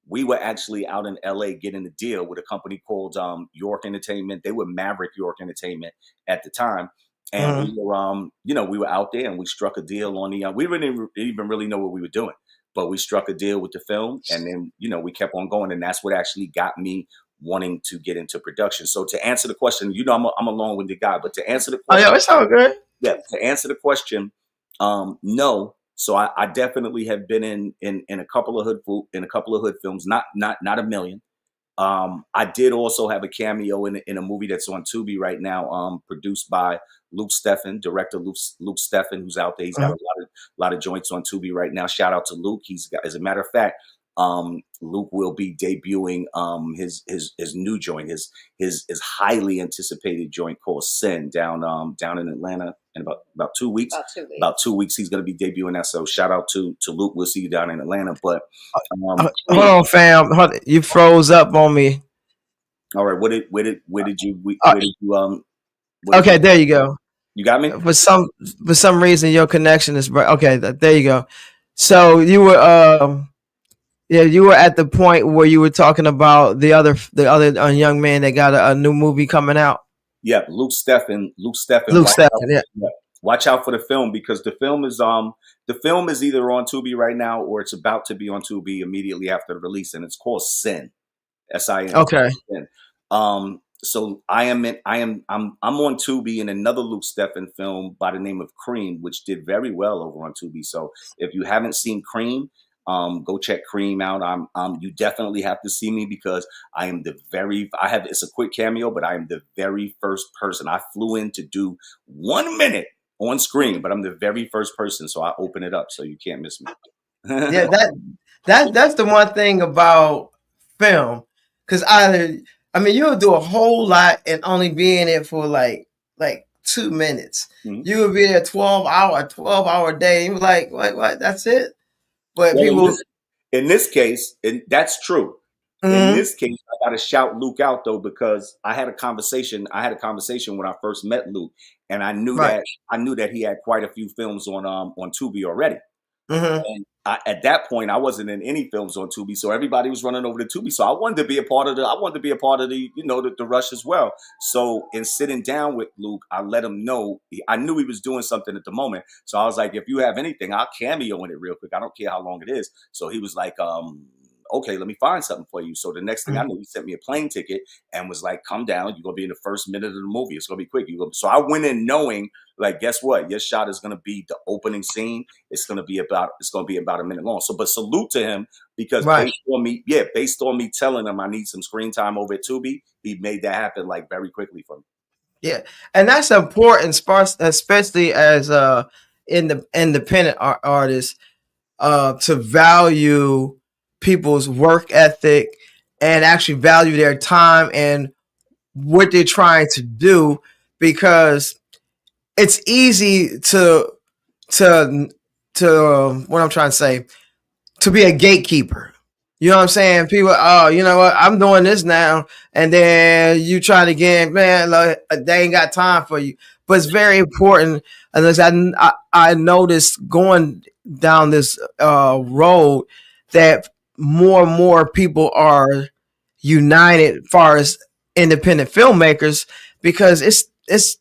we were actually out in LA getting a deal with a company called York Entertainment. They were Maverick York Entertainment at the time. And we were, we were out there and we struck a deal on the, we didn't even really know what we were doing, but we struck a deal with the film, and then, we kept on going, and that's what actually got me wanting to get into production. So to answer the question, I'm a long-winded guy, but to answer the question, it's all good. Yeah, to answer the question, no. So I definitely have been in a couple of hood films, not 1 million. I did also have a cameo in a movie that's on Tubi right now, produced by Luke Steffen, director Luke Steffen, who's out there. He's got a lot of joints on Tubi right now. Shout out to Luke. He's got, as a matter of fact, Luke will be debuting his new joint, his highly anticipated joint called Sin down in Atlanta in about 2 weeks. About 2 weeks he's going to be debuting that. So shout out to Luke. We'll see you down in Atlanta. But hold on, fam. You froze up on me. All right. Where did you okay, there you go. You got me? For some reason your connection is okay, there you go. So you were you were at the point where you were talking about the other young man that got a new movie coming out. Yeah, Luke Steffen. Yeah. Watch out for the film, because the film is either on Tubi right now or it's about to be on Tubi immediately after the release, and it's called Sin. S-I-N. Okay. So I'm on Tubi in another Luke Steffen film by the name of Cream, which did very well over on Tubi. So if you haven't seen Cream, go check Cream out. You definitely have to see me, because it's a quick cameo, but I am the very first person. I flew in to do 1 minute on screen, but I'm the very first person. So I open it up so you can't miss me. Yeah, that's the one thing about film. Cause I mean, you'll do a whole lot and only be in it for like 2 minutes. You will be there 12 hour day. You're like, what? That's it? But in this case, that's true. In this case, I got to shout Luke out though, because I had a conversation when I first met Luke, and I knew that he had quite a few films on Tubi already. at that point I wasn't in any films on Tubi, so everybody was running over to Tubi. So I wanted to be a part of the the rush as well. So in sitting down with Luke, I let him know I knew he was doing something at the moment. So I was like, if you have anything, I'll cameo in it real quick. I don't care how long it is. So he was like, okay, let me find something for you. So the next thing I knew, he sent me a plane ticket and was like, come down. You're going to be in the first minute of the movie. It's going to be quick. So I went in knowing, like, guess what? Your shot is going to be the opening scene. It's going to be about a minute long. So, but salute to him because based on me telling him I need some screen time over at Tubi, he made that happen like very quickly for me. Yeah. And that's important, especially as independent artists, to value people's work ethic and actually value their time and what they're trying to do, because it's easy to what I'm trying to say, to be a gatekeeper. You know what I'm saying? People, oh, you know what? I'm doing this now, and then you try to get, man, like, they ain't got time for you. But it's very important. Unless I noticed going down this road that more and more people are united as far as independent filmmakers, because it's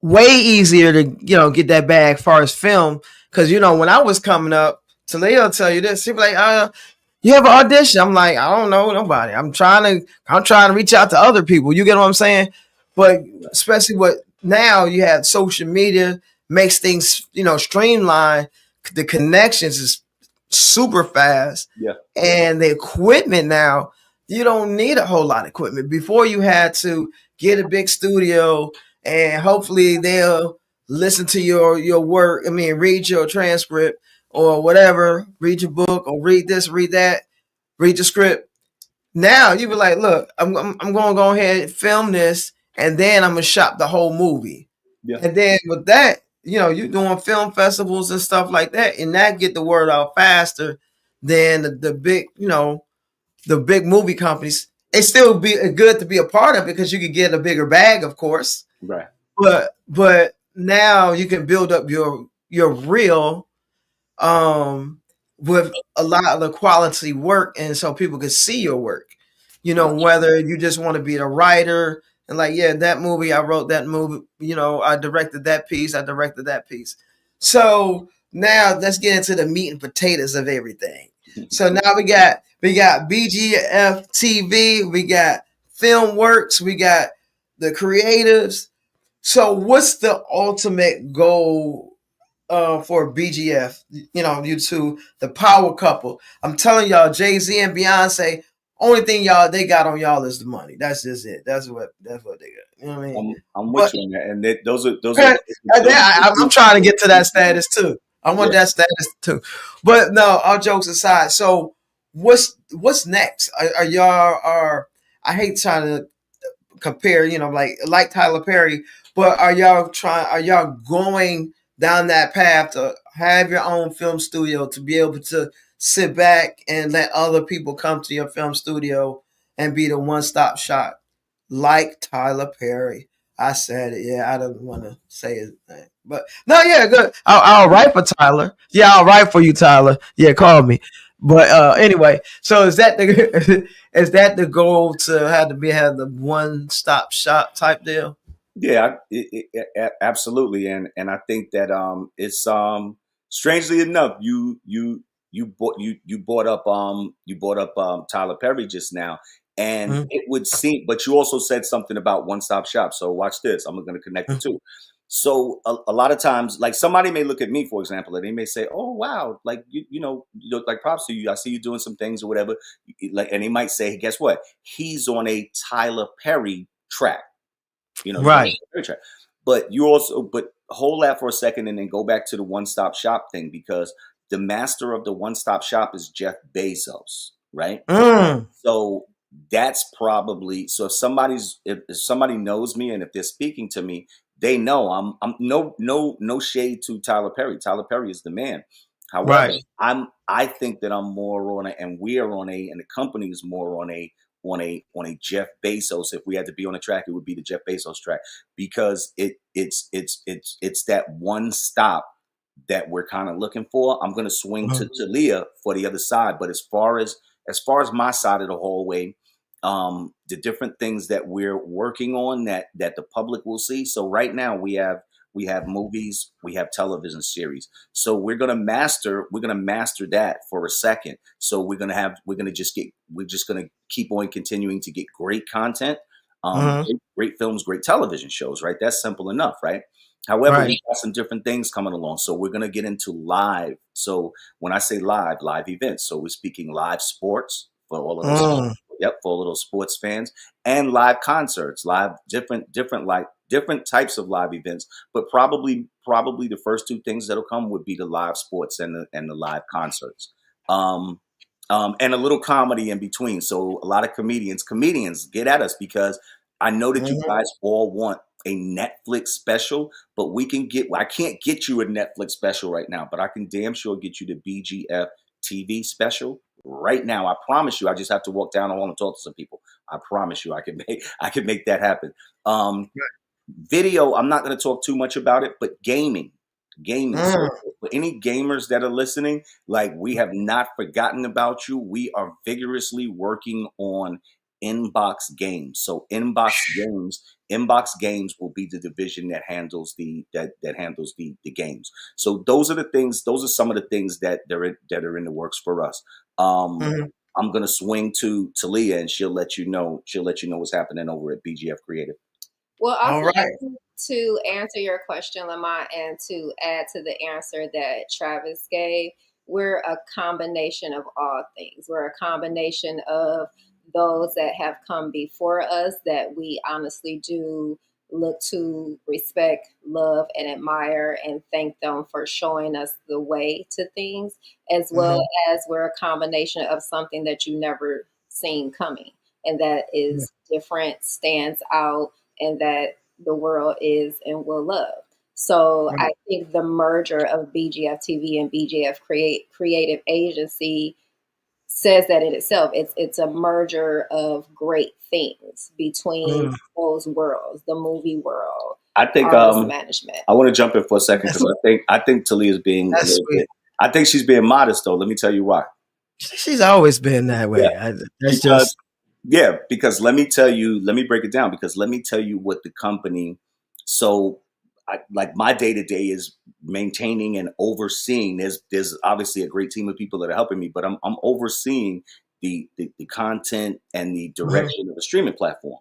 way easier to get that bag as far as film. Because when I was coming up, Talia will tell you this. She'll be like, you have an audition. I'm like, I don't know nobody. I'm trying to reach out to other people. You get what I'm saying? But especially now you have social media makes things, streamlined. The connections is super fast. Yeah. And the equipment now, you don't need a whole lot of equipment. Before you had to get a big studio and hopefully they'll listen to your work. I mean, read your transcript or whatever, read your book or read this, read that, read the script. Now you be like, look, I'm going to go ahead and film this, and then I'm going to shop the whole movie. Yeah. And then with that, you're doing film festivals and stuff like that, and that get the word out faster than the big, the big movie companies. It's still be good to be a part of it because you can get a bigger bag, of course. Right. But now you can build up your reel with a lot of the quality work, and so people can see your work. Whether you just want to be a writer and like, yeah, that movie, I wrote that movie, I directed that piece. So now let's get into the meat and potatoes of everything. So now we got BGF TV, we got FilmWorks, we got the creatives. So what's the ultimate goal for BGF? You two, the power couple. I'm telling y'all, Jay-Z and Beyonce, only thing they got on y'all is the money. That's just it. That's what they got. You know what I mean? I'm with you on that, and those are. I'm trying to get to that status too. I want that status too. But no, all jokes aside. So what's next? Are y'all I hate trying to compare, like Tyler Perry, but are y'all going down that path to have your own film studio, to be able to sit back and let other people come to your film studio and be the one-stop shop like Tyler Perry? I said it. Yeah, I don't want to say his name, but no, yeah, good. I'll write for Tyler. Yeah, I'll write for you, Tyler. Yeah, call me. But anyway, so is that the goal, to have the one-stop shop type deal? Yeah, absolutely, and I think that it's strangely enough, you brought up Tyler Perry just now, and it would seem, but you also said something about one-stop shop. So watch this. I'm going to connect the two. So a lot of times, like, somebody may look at me, for example, and they may say, "Oh, wow, like like, props to you. I see you doing some things or whatever." Like, and they might say, hey, "Guess what? He's on a Tyler Perry track." Right. But hold that for a second and then go back to the one-stop shop thing, because the master of the one-stop shop is Jeff Bezos, right? So that's probably, so if somebody knows me and if they're speaking to me, they know I'm no shade to Tyler Perry. Tyler Perry is the man. However, I think that I'm more on and the company is more on a Jeff Bezos. If we had to be on a track, it would be the Jeff Bezos track, because it's that one stop that we're kind of looking for. I'm going to swing to Leah for the other side. But as far as my side of the hallway, the different things that we're working on that the public will see. So right now we have movies, we have television series. So we're gonna master that for a second. So we're just gonna keep on continuing to get great content, great films, great television shows, right? That's simple enough, right? However, we've got some different things coming along. So we're gonna get into live. So when I say live events, so we're speaking live sports for all of those. Yep, for all of those sports fans, and live concerts, live different types of live events. But probably the first two things that'll come would be the live sports and the live concerts, and a little comedy in between. So a lot of comedians get at us, because I know that you guys all want a Netflix special, but I can't get you a Netflix special right now, but I can damn sure get you the BGF TV special right now. I promise you. I just have to walk down the hall and talk to some people. I promise you, I can make that happen. Video, I'm not going to talk too much about it, but gaming. So for any gamers that are listening, like, we have not forgotten about you. We are vigorously working on Inbox Games. So Inbox Games will be the division that handles the games. So those are some of the things that are in the works for us. I'm gonna swing to Leah, and she'll let you know what's happening over at BGF Creative. Well, also to answer your question, Lamont, and to add to the answer that Travis gave, we're a combination of all things. We're a combination of those that have come before us that we honestly do look to respect, love, and admire, and thank them for showing us the way to things, as well as we're a combination of something that you never seen coming, and that is different, stands out, and that the world is and will love. So I think the merger of BGF TV and BGF Creative Agency says that in itself. It's a merger of great things between those worlds, the movie world. I think management. I want to jump in for a second, because I think Talia's being I think she's being modest, though. Let me tell you why. She's always been that way. Yeah. Because let me break it down, because let me tell you what the company, like my day-to-day is maintaining and overseeing. There's obviously a great team of people that are helping me, but I'm overseeing the content and the direction of the streaming platform.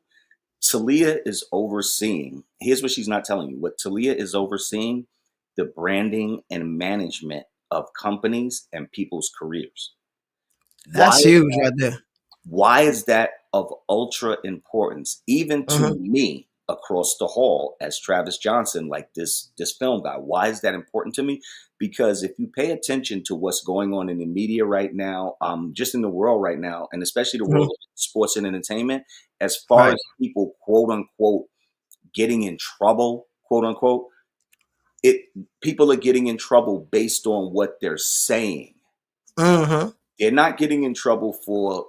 Talia is overseeing, here's what she's not telling you. What Talia is overseeing, the branding and management of companies and people's careers. That's huge right there. Why is that of ultra importance, even to me across the hall as Travis Johnson, like this film guy? Why is that important to me? Because if you pay attention to what's going on in the media right now, just in the world right now, and especially the world of sports and entertainment, as far as people, quote unquote, getting in trouble, quote unquote, people are getting in trouble based on what they're saying. They're not getting in trouble for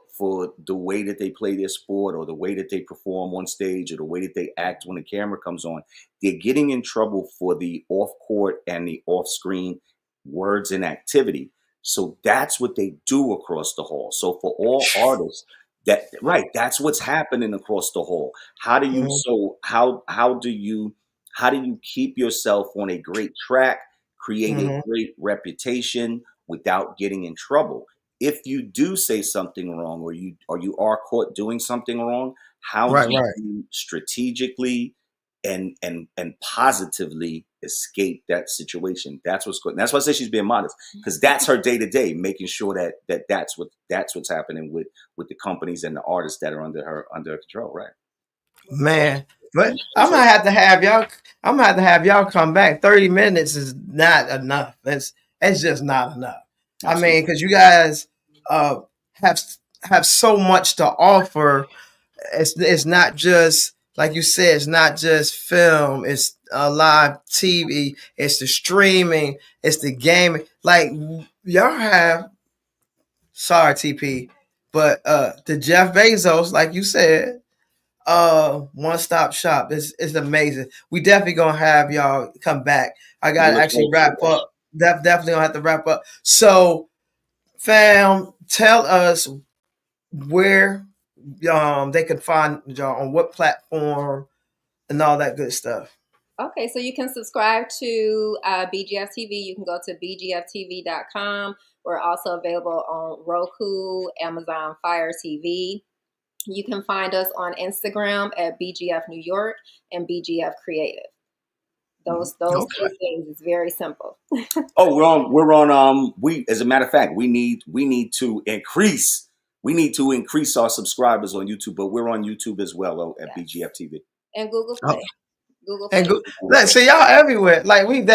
the way that they play their sport, or the way that they perform on stage, or the way that they act when the camera comes on. They're getting in trouble for the off-court and the off-screen words and activity. So that's what they do across the hall. So for all artists, that's what's happening across the hall. How do you keep yourself on a great track, create a great reputation without getting in trouble? If you do say something wrong, or you are caught doing something wrong, how do you strategically and positively escape that situation? That's what's good. That's why I say she's being modest, because that's her day to day, making sure that's what's happening with the companies and the artists that are under her control, right? Man, but I'm gonna have to have y'all come back. 30 minutes is not enough. It's just not enough. I mean, because you guys have so much to offer. It's not just, like you said, it's not just film. It's live TV. It's the streaming. It's the gaming. Like, y'all have, sorry TP, but the Jeff Bezos, like you said, one-stop shop. It's amazing. We definitely gonna have y'all come back. I gotta actually wrap up definitely gonna have to wrap up. So, fam, tell us where they can find y'all on what platform and all that good stuff. Okay, so you can subscribe to BGF TV. You can go to bgftv.com. We're also available on Roku, Amazon Fire TV. You can find us on Instagram at BGF New York and BGF Creative. Those two things is very simple. Oh, we're on we as a matter of fact, we need to increase our subscribers on YouTube, but we're on YouTube as well at BGF TV. And Google Play. Google Play. See, y'all everywhere. Like we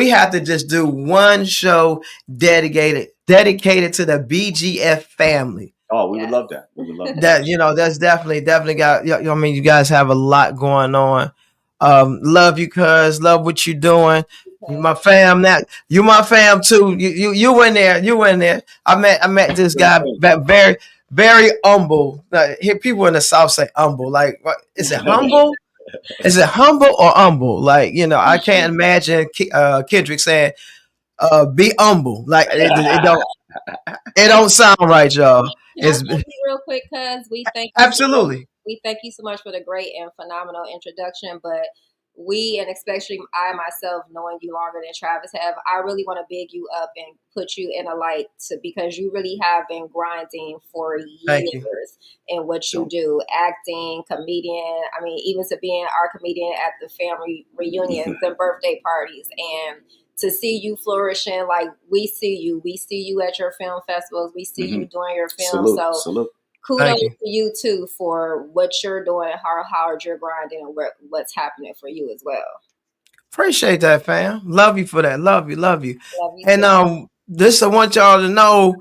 have to just do one show dedicated to the BGF family. Oh, we would love that. We would love that. That's definitely got. I mean, you guys have a lot going on. Love you, cuz. Love what you're doing. You my fam. Now you my fam too. You in there. You in there. I met this guy very very humble. Hear people in the South say humble. Like, what is it? Humble? Is it humble or humble? Like, I can't imagine Kendrick saying, "Be humble." Like it don't sound right, y'all. It's real quick, cuz we thank you. Absolutely. We thank you so much for the great and phenomenal introduction, but we, and especially I myself, knowing you longer than Travis have, I really want to big you up and put you in a light because you really have been grinding for years in what you do, acting, comedian. I mean, even to being our comedian at the family reunions and birthday parties, and to see you flourishing. Like, we see you at your film festivals, we see you doing your film. Salute. Kudos to you too for what you're doing, how hard you're grinding, and what's happening for you as well. Appreciate that, fam. Love you for that. Love you. And this, I want y'all to know,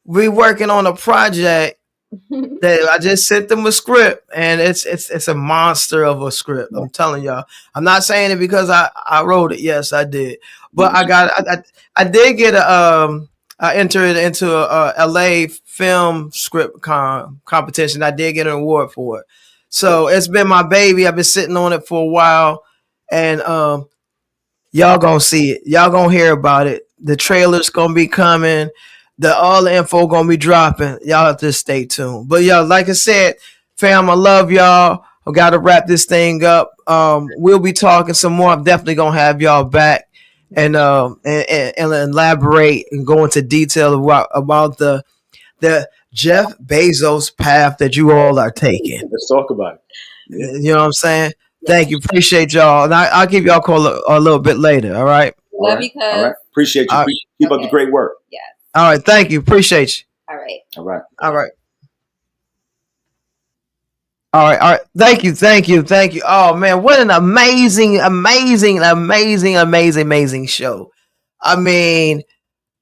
we working on a project that I just sent them a script, and it's a monster of a script. I'm telling y'all. I'm not saying it because I wrote it. Yes, I did, but I did get I entered into a LA film script competition. I did get an award for it. So it's been my baby. I've been sitting on it for a while, and y'all gonna see it. Y'all gonna hear about it. The trailer's gonna be coming. All the info gonna be dropping. Y'all have to stay tuned. But y'all, like I said, fam, I love y'all. I gotta wrap this thing up. We'll be talking some more. I'm definitely gonna have y'all back and elaborate and go into detail about the Jeff Bezos path that you all are taking. Let's talk about it. Yeah. You know what I'm saying? Thank you. Appreciate y'all. And I'll give y'all a call a little bit later. All right. Love you, cuz. All right. Appreciate you. Keep up the great work. Yes. All right. Thank you. Appreciate you. All right. All right. All right. All right. Thank you. Oh man, what an amazing show. I mean,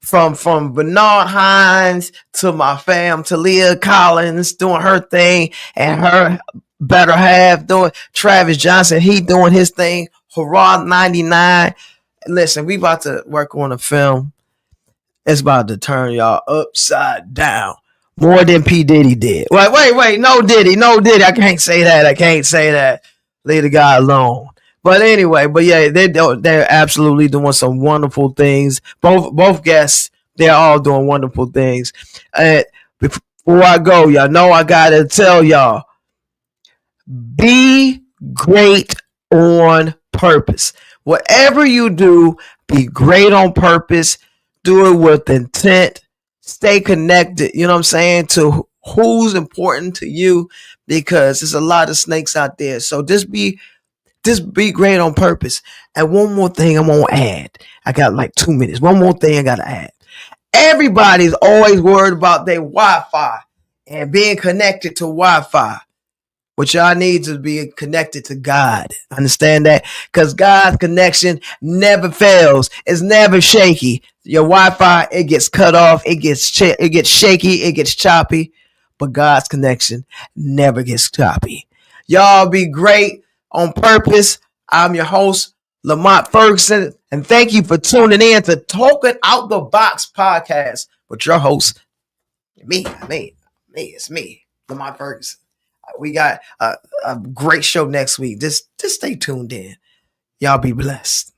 from Bernard Hines to my fam, Talia Collins doing her thing, and her better half doing Travis Johnson, he doing his thing. Hurrah 99. Listen, we about to work on a film. It's about to turn y'all upside down. More than P. Diddy did. Wait. No Diddy. I can't say that. Leave the guy alone. But anyway, yeah, they're absolutely doing some wonderful things. Both guests, they're all doing wonderful things. Before I go, y'all know I gotta tell y'all, be great on purpose. Whatever you do, be great on purpose. Do it with intent. Stay connected, you know what I'm saying, to who's important to you, because there's a lot of snakes out there. So just be great on purpose. And one more thing I'm gonna add. I got like 2 minutes. One more thing I gotta add. Everybody's always worried about their Wi-Fi and being connected to Wi-Fi. What y'all need to be connected to God. Understand that? Because God's connection never fails. It's never shaky. Your Wi-Fi, it gets cut off. It gets shaky. It gets choppy. But God's connection never gets choppy. Y'all be great on purpose. I'm your host, Lamont Ferguson. And thank you for tuning in to Talking Out the Box podcast with your host, it's me, Lamont Ferguson. We got a great show next week. Just stay tuned in. Y'all be blessed.